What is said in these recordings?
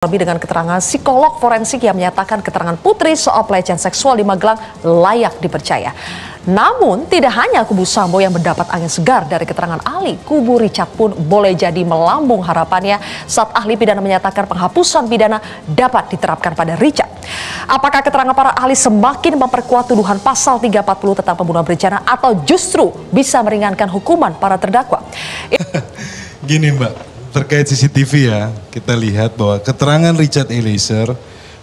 Lebih dengan keterangan psikolog forensik yang menyatakan keterangan Putri soal pelecehan seksual di Magelang layak dipercaya. Namun tidak hanya kubu Sambo yang mendapat angin segar dari keterangan ahli, kubu Richard pun boleh jadi melambung harapannya saat ahli pidana menyatakan penghapusan pidana dapat diterapkan pada Richard. Apakah keterangan para ahli semakin memperkuat tuduhan pasal 340 tentang pembunuhan berencana atau justru bisa meringankan hukuman para terdakwa? Gini Mbak. Terkait CCTV ya, kita lihat bahwa keterangan Richard Eliezer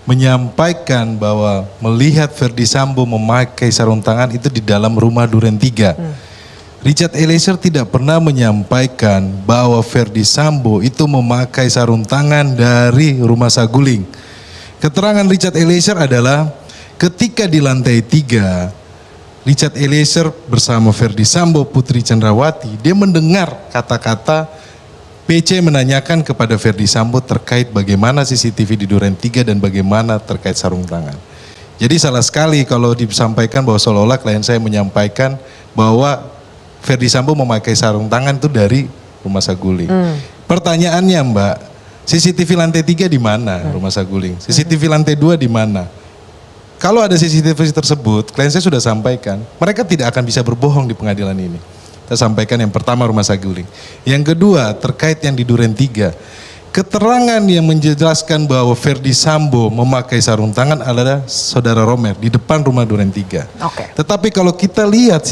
menyampaikan bahwa melihat Ferdy Sambo memakai sarung tangan itu di dalam rumah Duren 3. Richard Eliezer tidak pernah menyampaikan bahwa Ferdy Sambo itu memakai sarung tangan dari rumah Saguling. Keterangan Richard Eliezer adalah ketika di lantai 3, Richard Eliezer bersama Ferdy Sambo, Putri Chandrawati, dia mendengar kata-kata PC menanyakan kepada Ferdy Sambo terkait bagaimana CCTV di Duren 3 dan bagaimana terkait sarung tangan. Jadi salah sekali kalau disampaikan bahwa seolah-olah klien saya menyampaikan bahwa Ferdy Sambo memakai sarung tangan itu dari rumah Saguling. Pertanyaannya Mbak, CCTV lantai 3 di mana rumah Saguling? CCTV lantai 2 di mana? Kalau ada CCTV tersebut, klien saya sudah sampaikan, mereka tidak akan bisa berbohong di pengadilan ini. Saya sampaikan yang pertama rumah Saguling. Yang kedua terkait yang di Duren 3. Keterangan yang menjelaskan bahwa Ferdy Sambo memakai sarung tangan adalah saudara Romer di depan rumah Duren 3. Tetapi kalau kita lihat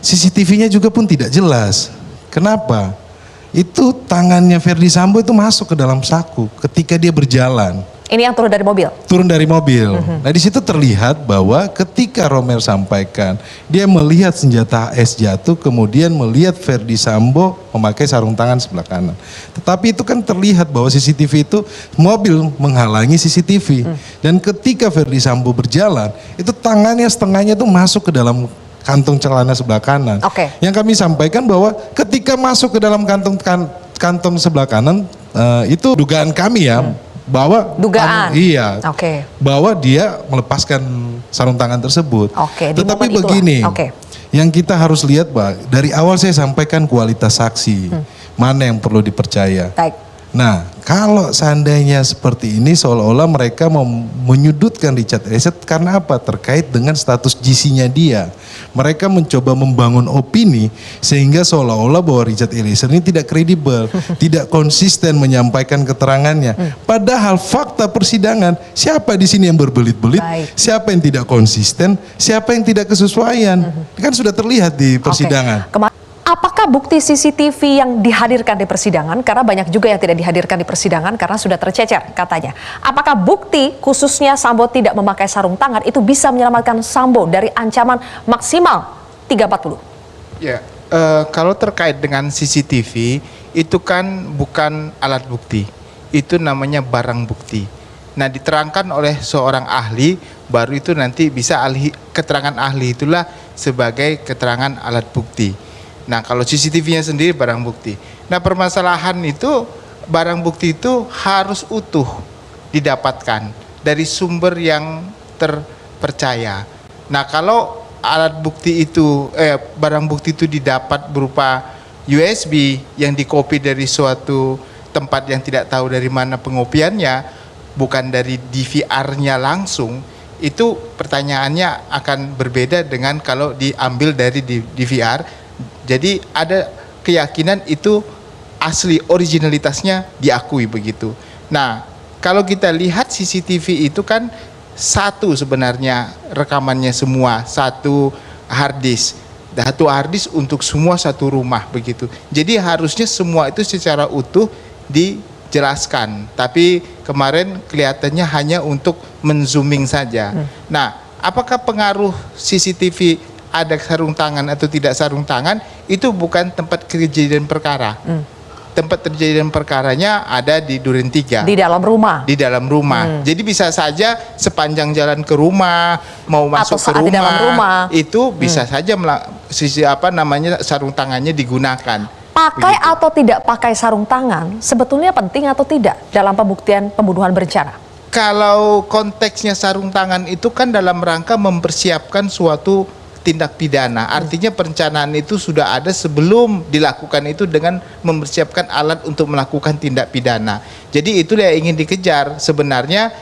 CCTV-nya juga pun tidak jelas. Kenapa? Itu tangannya Ferdy Sambo itu masuk ke dalam saku ketika dia berjalan. Ini yang turun dari mobil? Turun dari mobil. Nah di situ terlihat bahwa ketika Romer sampaikan, dia melihat senjata AS jatuh, kemudian melihat Ferdy Sambo memakai sarung tangan sebelah kanan. Tetapi itu kan terlihat bahwa CCTV itu, mobil menghalangi CCTV. Dan ketika Ferdy Sambo berjalan, itu tangannya setengahnya itu masuk ke dalam kantong celana sebelah kanan. Yang kami sampaikan bahwa ketika masuk ke dalam kantong sebelah kanan, itu dugaan kami ya, bahwa bahwa dia melepaskan sarung tangan tersebut. Tetapi begini, yang kita harus lihat Pak, dari awal saya sampaikan kualitas saksi, mana yang perlu dipercaya. Nah, kalau seandainya seperti ini seolah-olah mereka mau menyudutkan Richard Eliezer karena apa? Terkait dengan status GC-nya dia. Mereka mencoba membangun opini sehingga seolah-olah bahwa Richard Eliezer ini tidak kredibel, tidak konsisten menyampaikan keterangannya. Padahal fakta persidangan, siapa di sini yang berbelit-belit, siapa yang tidak konsisten, siapa yang tidak kesesuaian. Kan sudah terlihat di persidangan. Apakah bukti CCTV yang dihadirkan di persidangan, karena banyak juga yang tidak dihadirkan di persidangan karena sudah tercecer katanya. Apakah bukti khususnya Sambo tidak memakai sarung tangan itu bisa menyelamatkan Sambo dari ancaman maksimal 340? Ya, kalau terkait dengan CCTV itu kan bukan alat bukti, itu namanya barang bukti. Nah diterangkan oleh seorang ahli, baru itu nanti bisa keterangan ahli itulah sebagai keterangan alat bukti. Nah kalau CCTV-nya sendiri barang bukti. Nah permasalahan itu barang bukti itu harus utuh didapatkan dari sumber yang terpercaya. Nah kalau alat bukti itu, barang bukti itu didapat berupa USB yang dikopi dari suatu tempat yang tidak tahu dari mana pengopiannya, bukan dari DVR-nya langsung, itu pertanyaannya akan berbeda dengan kalau diambil dari DVR. Jadi ada keyakinan itu asli, originalitasnya diakui begitu. Nah kalau kita lihat CCTV itu kan satu sebenarnya rekamannya semua, satu hard disk untuk semua satu rumah begitu. Jadi harusnya semua itu secara utuh dijelaskan. Tapi kemarin kelihatannya hanya untuk menzooming saja. Nah apakah pengaruh CCTV ada sarung tangan atau tidak sarung tangan, itu bukan tempat kejadian perkara. Tempat kejadian perkaranya ada di Duren 3. Di dalam rumah? Di dalam rumah. Jadi bisa saja sepanjang jalan ke rumah, mau masuk ke rumah, di dalam rumah, itu bisa saja sarung tangannya digunakan. Pakai atau tidak pakai sarung tangan, sebetulnya penting atau tidak dalam pembuktian pembunuhan berencana? Kalau konteksnya sarung tangan itu kan dalam rangka mempersiapkan suatu tindak pidana. Artinya perencanaan itu sudah ada sebelum dilakukan itu dengan mempersiapkan alat untuk melakukan tindak pidana. Jadi itulah yang ingin dikejar sebenarnya.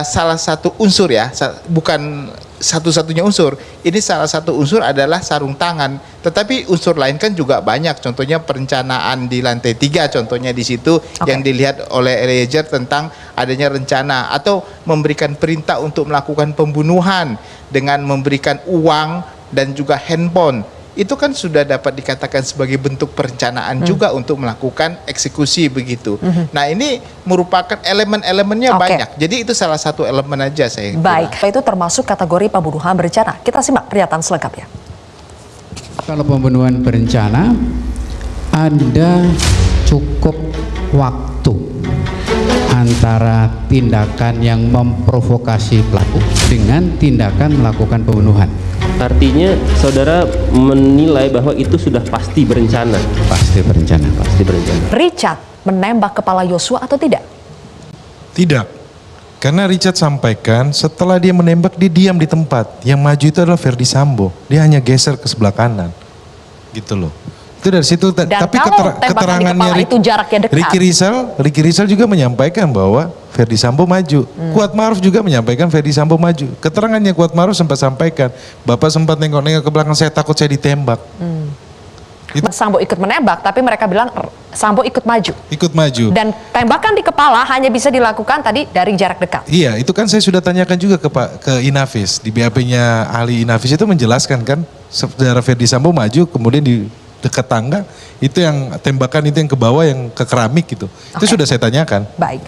Salah satu unsur ya, bukan satu-satunya unsur. Ini salah satu unsur adalah sarung tangan. Tetapi unsur lain kan juga banyak. Contohnya perencanaan di lantai 3, contohnya di situ yang dilihat oleh Eliezer tentang adanya rencana atau memberikan perintah untuk melakukan pembunuhan dengan memberikan uang dan juga handphone. Itu kan sudah dapat dikatakan sebagai bentuk perencanaan juga untuk melakukan eksekusi begitu. Nah ini merupakan elemen-elemennya banyak. Jadi itu salah satu elemen aja saya kira. Baik, itu termasuk kategori pembunuhan berencana. Kita simak pernyataan selengkapnya. Kalau pembunuhan berencana ada cukup waktu antara tindakan yang memprovokasi pelaku dengan tindakan melakukan pembunuhan. Artinya saudara menilai bahwa itu sudah pasti berencana. Pasti berencana. Pasti berencana. Richard menembak kepala Yosua atau tidak? Tidak. Karena Richard sampaikan setelah dia menembak dia diam di tempat. Yang maju itu adalah Ferdy Sambo. Dia hanya geser ke sebelah kanan. Gitu loh. Itu dari situ. Dan tapi kalau tembakan di kepala itu jaraknya dekat. Ricky Rizal juga menyampaikan bahwa Ferdy Sambo maju. Kuat Maruf juga menyampaikan Ferdy Sambo maju. Keterangannya Kuat Maruf sempat sampaikan, Bapak sempat nengok-nengok ke belakang, saya takut saya ditembak. Sambo ikut menembak, tapi mereka bilang Sambo ikut maju. Ikut maju. Dan tembakan di kepala hanya bisa dilakukan tadi dari jarak dekat. Iya, itu kan saya sudah tanyakan juga ke Inavis. Di BAP-nya ahli Inavis itu menjelaskan kan, saudara Ferdy Sambo maju, kemudian di dekat tangga, itu yang tembakan itu yang ke bawah, yang ke keramik gitu. Itu sudah saya tanyakan. Baik.